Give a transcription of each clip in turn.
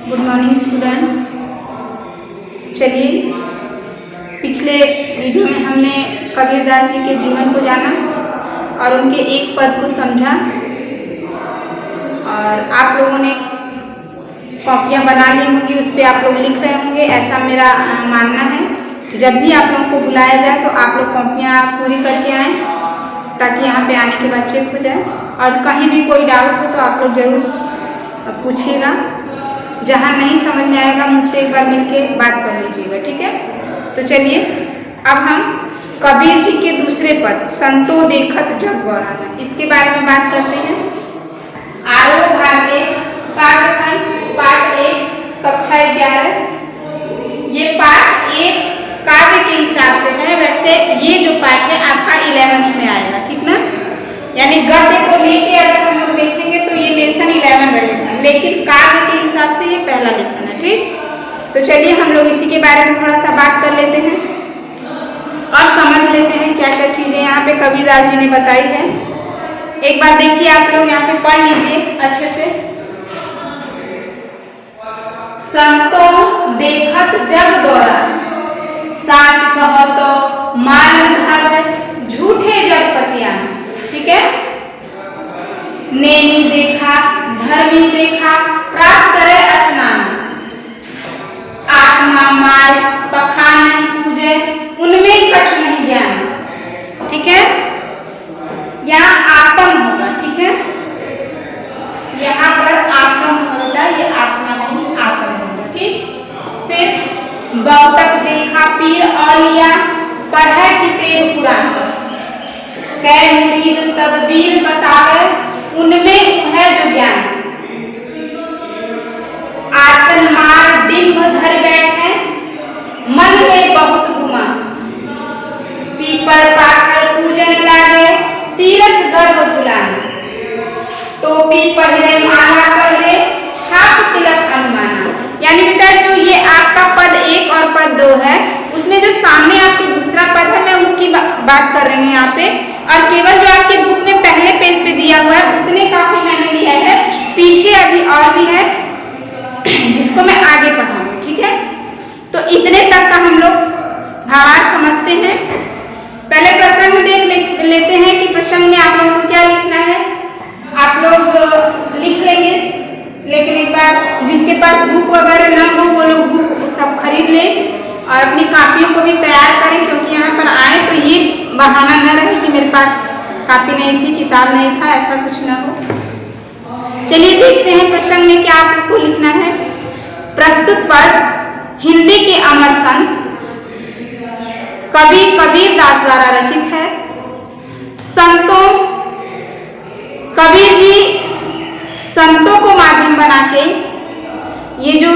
Good morning students. चलिए, पिछले video में हमने कबीरदास जी के जीवन को जाना और उनके एक पद को समझा और आप लोगों ने कॉपियाँ बना ली होंगी, उस पर आप लोग लिख रहे होंगे, ऐसा मेरा मानना है। जब भी आप लोगों को बुलाया जाए तो आप लोग कॉपियाँ पूरी करके आएँ ताकि यहाँ पे आने के बाद चेक हो जाए। और कहीं भी कोई डाउट हो तो आप लोग ज़रूर पूछिएगा। जहाँ नहीं समझ में आएगा मुझसे एक बार मिलके बात कर लीजिएगा, ठीक है। तो चलिए, अब हम कबीर जी के दूसरे पद संतो देखत जग बौराना, इसके बारे में बात करते हैं। आरो भाग 1 काव्यखंड पाठ 1 कक्षा 11। ये पाठ 1 काव्य के हिसाब से है, वैसे ये जो पाठ है आपका 11th में आएगा, ठीक ना। यानी गद्य को लेके अगर हम लोग देखेंगे तो ये लेसन 11 रहेगा, लेकिन काव्य के हिसाब से ये पहला लेसन है, ठीक। तो चलिए हम लोग इसी के बारे में थोड़ा सा बात कर लेते हैं और समझ लेते हैं क्या क्या चीजें यहाँ पे कबीरदास जी ने बताई है। एक बार देखिए, आप लोग यहाँ पे पढ़ लीजिए अच्छे से। संतो देखत जग बौराना, साच कहो तो मान भावे, झूठे जग पतियाना, ठीक है। नेमी देखा धर्मी देखा, प्राप्त करे स्नान, आत्मा मार पखान पूजे, उनमें कछु नहीं ज्ञान, ठीक है। यहाँ आत्म होगा, ठीक है। यहाँ पर आत्म होगा, ये आत्मा नहीं आत्म होगा, ठीक। फिर बहुतक देखा पीर औलिया, पढ़े कितेब पुराण, कै मुरीद तदबीर बतावे, उनमें है जो ज्ञान, आसन मार डिम्ब धर बैठे, मन में बहुत गुमान, पीपर पाकर पूजन लागे, तीरथ गर्भ बुलान, टोपी पहले माला पहले, छाप तिलक अनुमाना। यानी बेटा जो ये आपका पद 1 और पद 2 है, उसमें जो सामने आपके दूसरा पद है मैं उसकी बात कर रही हूँ यहाँ पे। और केवल जो आपके बुक में पहले पेज पे दिया हुआ है उतने काफी मैंने लिया है, पीछे अभी और भी है जिसको मैं आगे पढ़ाऊंगी, ठीक है। तो इतने तक का हम लोग भावार्थ समझते हैं। पहले प्रसंग देख लेते हैं कि प्रसंग में आप लोगों को क्या लिखना है। आप लोग लिख लेंगे, लेकिन एक बार जिनके पास बुक वगैरह ना हो वो लोग बुक सब खरीद लें और अपनी कापियों को भी तैयार करें, क्योंकि यहाँ पर आए तो ये बहाना न रहे कि मेरे पास कापी नहीं थी, किताब नहीं था, ऐसा कुछ ना हो। चलिए देखते हैं प्रसंग में क्या आपको लिखना है। प्रस्तुत पद हिंदी के अमर संत कवि कबीरदास द्वारा रचित है। संतों, कबीर जी संतों को माध्यम बना के ये जो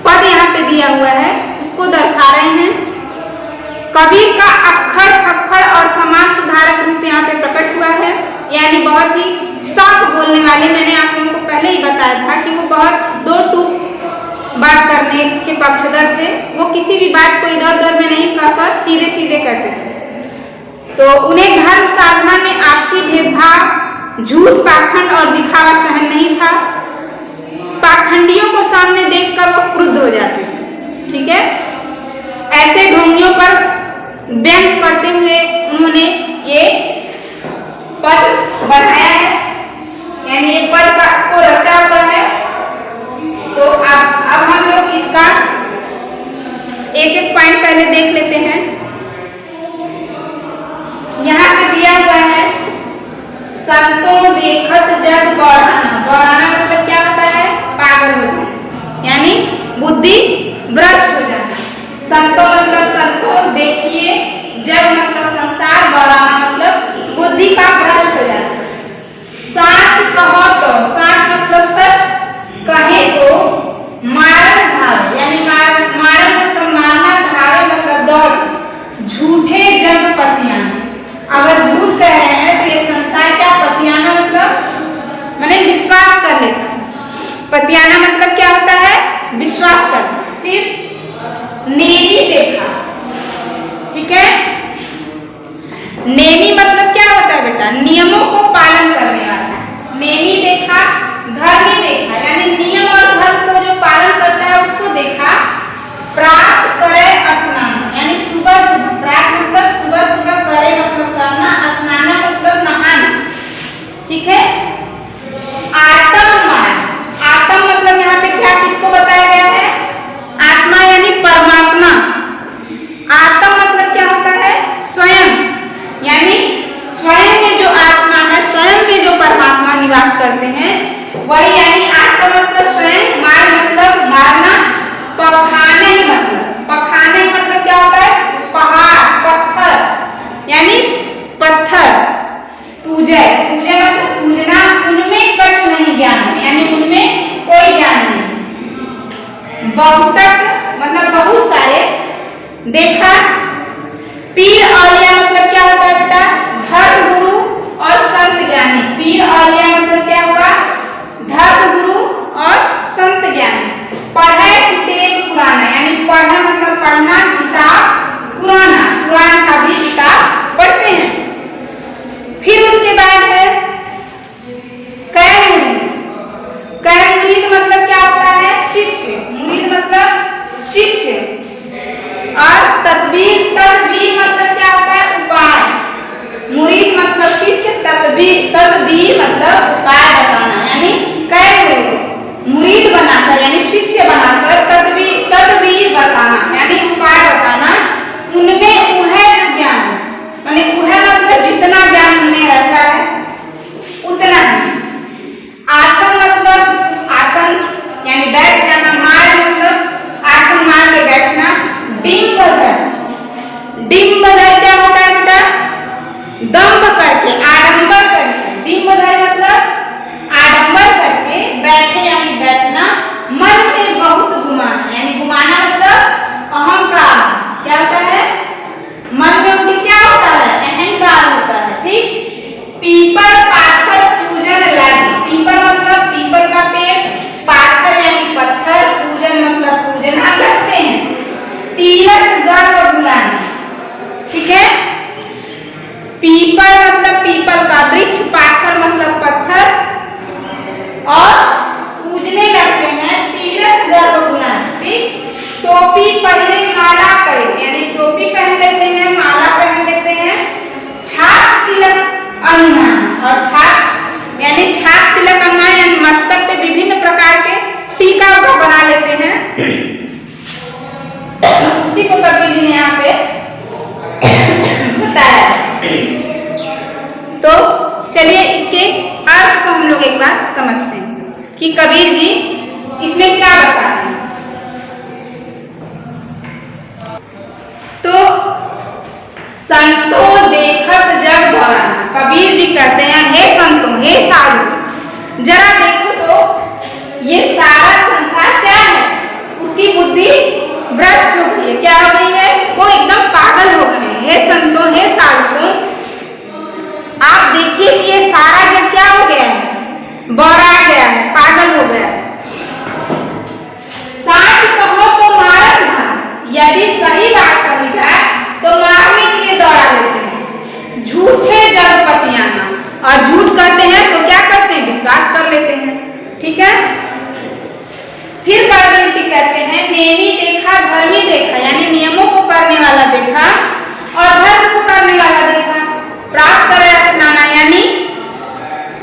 पद यहाँ पे दिया हुआ है उसको दर्शा रहे हैं। कबीर का अक्खर फक्खर और समाज सुधारक रूप यहाँ पे प्रकट हुआ है, यानी बहुत ही साफ बोलने वाले। मैंने आप लोगों को पहले ही बताया था कि वो बहुत 2 टूक बात करने के पक्षधर थे। वो किसी भी बात को इधर उधर में नहीं कहकर सीधे सीधे कहते थे। तो उन्हें धर्म साधना में आपसी भेदभाव, झूठ, पाखंड और दिखावा सहन नहीं था। पाखंडियों को सामने देखकर वो क्रुद्ध हो जाते थे, ठीक है। ऐसे ढोंगियों पर व्यंग करते हुए उन्होंने ये पद बनाया है, यानी ये पद को रचा हुआ है। तो अब हम लोग इसका एक एक पॉइंट पहले देख लेते हैं। यहाँ पे दिया हुआ है संतों देखत जग बौराना। बौराना मतलब क्या होता है? पागल हो जाना, यानी बुद्धि भ्रष्ट हो जाना। संतों मतलब संतों देखिए, जग मतलब संसार, बौराना मतलब बुद्धि का भ्रष्ट हो जाना। साच कहो तो, साच मतलब सच, कहे तो मारन भावे, यानी मारन मतलब मारना, भावे मतलब दौड़, झूठे जग पतियाना। अगर झूठ कह रहे हैं तो ये संसार क्या पतियाना मतलब मैंने विश्वास कर लेता है। पतियाना मतलब क्या होता है? विश्वास करना। फिर नेमी देखा, ठीक है। नेमी मतलब क्या होता है बेटा? नियमों को पालन करने वाला। नेमी देखा, करते हैं वही, यानी आस का मतलब स्वयं, मार मतलब मारना, पखाने मतलब क्या होता है? पहाड़, पत्थर, यानी पत्थर। पूजे मतलब पूजना, उनमें कष्ट नहीं ज्ञान, यानी उनमें कोई ज्ञान नहीं। बहुतक मतलब बहुत सारे। देखा। पीर औलिया मतलब क्या होता है बेटा? धर्म गुरु और संत ज्ञानी। पीर औलिया मतलब क्या हुआ? धर्म गुरु और संत ज्ञानी। पढ़े किताब पुराना, यानी पढ़ा मतलब पढ़ना, किताब पुराना, पुराण का भी किताब पढ़ते हैं। फिर उसके बाद है कै मुरीद मतलब क्या होता है? शिष्य। मुरीद मतलब शिष्य। और तदबीर मतलब क्या होता है? उपाय। मुरीद मतलब शिष्य, तदबीर मतलब उपाय बताना, यानी कै मुरीद बनाकर यानी शिष्य बनाकर तदबीर बताना यानी उपाय बताना, उनमें वह ज्ञान, माने वह मतलब जितना ज्ञान उनमें रहता है उतना ही। आसन मतलब आसन यानी बैठ जाना, मार मतलब आसन मार के बैठना। डिम्बधर क्या होता है बेटा? दम्भ करके, आडंबर करके। डिम्बधर मतलब आडंबर करके बैठे यानी बैठना। मन में बहुत गुमाना, यानी गुमाना मतलब अहंकार। क्या होता है? मन में उनके क्या होता है? अहंकार होता है। ठीक। पीपल पाथर पूजन लागी। पीपल मतलब पीपल का पेड़, पाथर यानी पत्थर, पूजन मतलब पूजना करते हैं। तीरथ गर्व बुलाना। ठीक है। पीपल मतलब पीपल का वृक्ष, पाथर मतलब पत्थर, और पूजने लगते हैं, तीरथ गर्व बुलाना। ठीक। टोपी पहने माला करे, यानी टोपी पहन लेते हैं, माला पहन लेते हैं। छाप तिलक अन्ना, और छाप यानी छाप तिलक अन्ना यानी मस्तक पे विभिन्न प्रकार के टीका को बना लेते हैं। उसी को कबीर जी ने यहाँ पे बताया। तो चलिए इसके अर्थ को हम लोग एक बार समझते हैं कि कबीर जी इसमें क्या बता रहे हैं। तो संतो देखत जग भरा, कबीर जी कहते हैं हे संतों, हे साधु, जरा देखो तो ये सारा संसार क्या है? उसकी बुद्धि भ्रष्ट हो गई है। क्या हो गई है? वो एकदम पागल हो गए हैं। हे संतों, हे साधुओं, आप देखिए कि ये सारा जग क्या हो गया है? बौरा गया है, पागल हो गया है। साच कहो तो मारत था, यदि सही बात कही जाए तो मारने के लिए दौड़ा लेते हैं। झूठे जगपतियाना, और झूठ करते हैं तो क्या करते हैं? विश्वास कर लेते हैं। ठीक है। फिर कबीर जी कहते हैं नेमी देखा धर्मी देखा, यानी नियमों को करने वाला देखा और धर्म को करने वाला देखा। प्राप्त करे स्नाना, यानी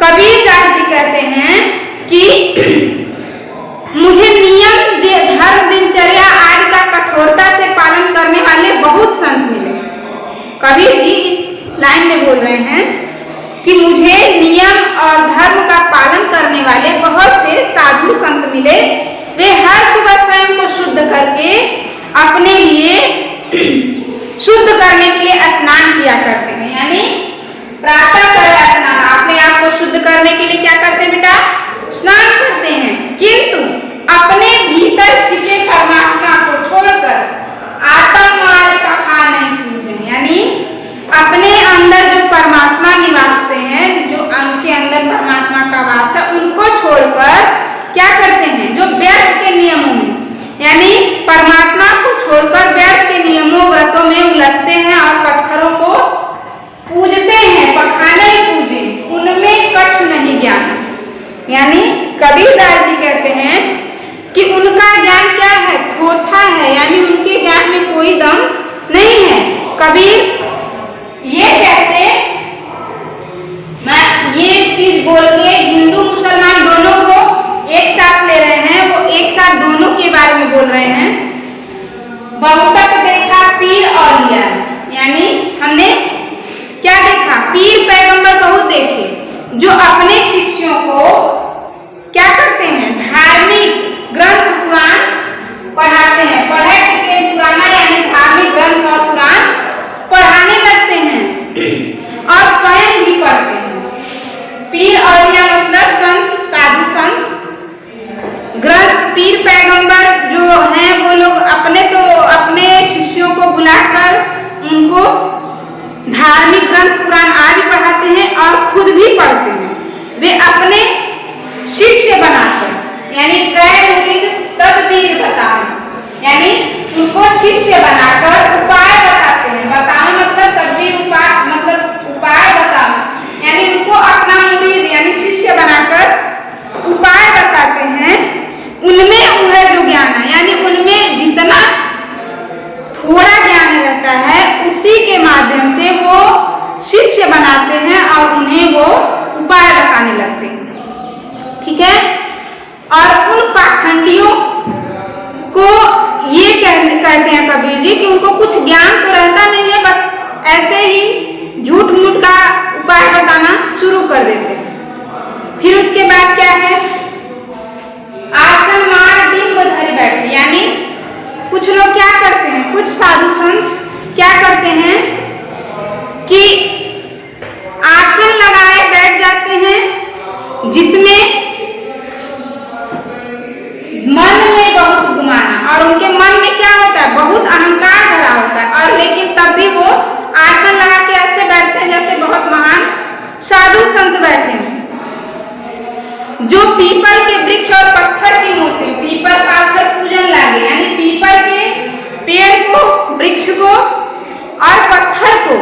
कबीर दास जी कहते हैं कि मुझे नियम, धर्म, दिनचर्या आदि का कठोरता से पालन करने वाले बहुत संत मिले। कबीर जी इस लाइन में बोल रहे हैं कि मुझे नियम और धर्म का पालन करने वाले बहुत से साधु संत मिले। वे हर सुबह स्वयं को शुद्ध करके अपने लिए शुद्ध करने के लिए स्नान किया करते हैं, यानी प्रातः काल स्नान, अपने आप को शुद्ध करने के लिए क्या करते हैं बेटा? स्नान करते हैं। किंतु अपने भीतर छिपे परमात्मा को छोड़कर आत्म मार्ग का खा नहीं पूजन, यानी अपने अंदर जो परमात्मा निवासते हैं, जो उनके अंदर परमात्मा का वास है, उनको छोड़कर क्या करते हैं? जो व्यर्थ के नियमों में, यानी परमात्मा को छोड़कर व्यर्थ के नियमों व्रतों में उलझते हैं और पत्थरों को पूजते हैं। पखाने पूजे, उनमें कष्ट नहीं ज्ञान, यानी कबीरदास जी कहते हैं कि उनका ज्ञान क्या है? थोथा है, यानी उनके ज्ञान में कोई दम नहीं है। कबीर ये कहते, मैं ये चीज बोल के हिंदू मुसलमान दोनों को एक साथ ले रहे हैं, वो एक साथ दोनों के बारे में बोल रहे हैं। बहुतक देखा पीर औलिया, यानी हमने क्या देखा? पीर पैगंबर बहुत देखे जो अपने शिष्यों को आंटियों को ये कहते हैं कबीर जी कि उनको कुछ ज्ञान तो रहता नहीं है, बस ऐसे ही झूठ मूठ का उपाय बताना शुरू कर देते हैं। फिर उसके बाद क्या है, आसन मार डिंब धरि बैठे, यानी कुछ लोग क्या करते हैं, कुछ साधु संत क्या करते हैं कि आसन लगाए बैठ जाते हैं जिसमें मन में बहुत गुमाना, और उनके मन में क्या होता है, बहुत अहंकार भरा होता है, और लेकिन तब भी वो आसन लगा के ऐसे बैठते हैं जैसे बहुत महान साधु संत बैठे हैं। जो पीपल के वृक्ष और पत्थर की मूर्ति, पीपल पाथर पूजन लागे, यानी पीपल के पेड़ को, वृक्ष को और पत्थर को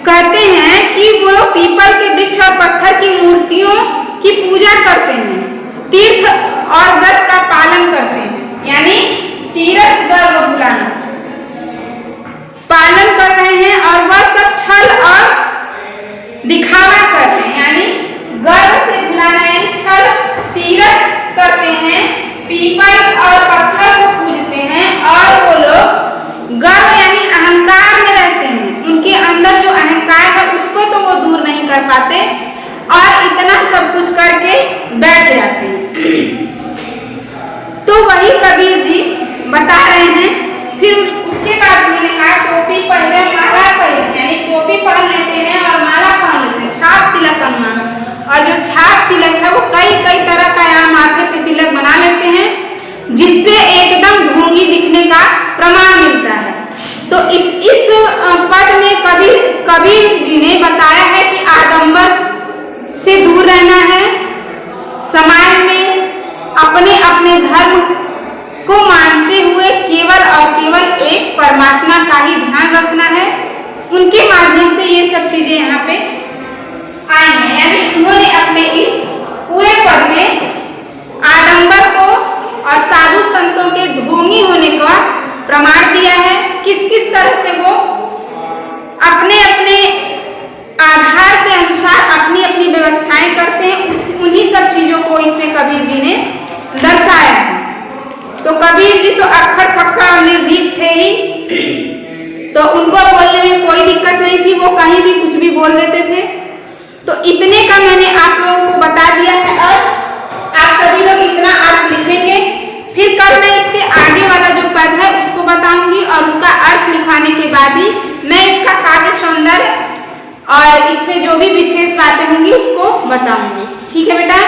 कहते हैं कि वो पीपल के वृक्ष और पत्थर की मूर्तियों की पूजा करते हैं, तीर्थ और व्रत का पालन करते हैं, यानी तीर्थ गर्व भुलाना पालन कर रहे हैं, और वह सब छल और दिखावा करते हैं, यानी गर्व से भुलाना, यानी छल तीर्थ करते हैं, पीपल और पत्थर को पूजते हैं, और वो लोग गर्व यानी अहंकार में रहते हैं, उनके अंदर जो अहंकार है उसको तो वो दूर नहीं कर पाते, और इतना सब कुछ करके बैठ जाते हैं। तो वही कबीर जी बता रहे हैं। फिर उसके बाद उन्होंने कहा टोपी पहने माला पहने, यानी टोपी पहन लेते हैं और माला पहन लेते हैं, छाप तिलक बनवा, और जो छाप तिलक है वो कई कई तरह का यहाँ माथे पे तिलक बना लेते हैं, जिससे एकदम ढोंगी दिखने का प्रमाण मिलता है। तो इस पद में कबीर जी ने बताया है कि आडंबर से दूर रहना है, समाज में अपने अपने धर्म को मानते हुए केवल और केवल एक परमात्मा का ही ध्यान रखना है। उनके माध्यम से ये सब चीजें यहाँ पे आई हैं, यानी उन्होंने अपने इस पूरे पद में आडंबर को और साधु संतों के ढोंगी होने का प्रमाण दिया है। किस किस तरह से वो अपने अपने आधार के अनुसार अपनी अपनी व्यवस्थाएं करते हैं, उन्हीं सब चीजों को इसमें कबीर जी ने दर्शाया है। तो कबीर जी तो अक्खर पक्का और निर्भीक थे ही, तो उनको बोलने में कोई दिक्कत नहीं थी, वो कहीं भी कुछ भी बोल देते थे। तो इतने का मैंने आप लोगों को बता दिया है, और आप सभी लोग इतना अर्थ लिखेंगे। फिर कल मैं इसके आगे वाला जो पद है उसको बताऊंगी, और उसका अर्थ लिखाने के बाद ही मैं इसका काव्य सौंदर्य और इसमें जो भी विशेष बातें होंगी उसको बताऊंगी। ठीक है बेटा?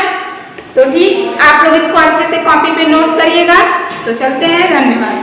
तो ठीक, आप लोग इसको अच्छे से कॉपी पे नोट करिएगा। तो चलते हैं, धन्यवाद।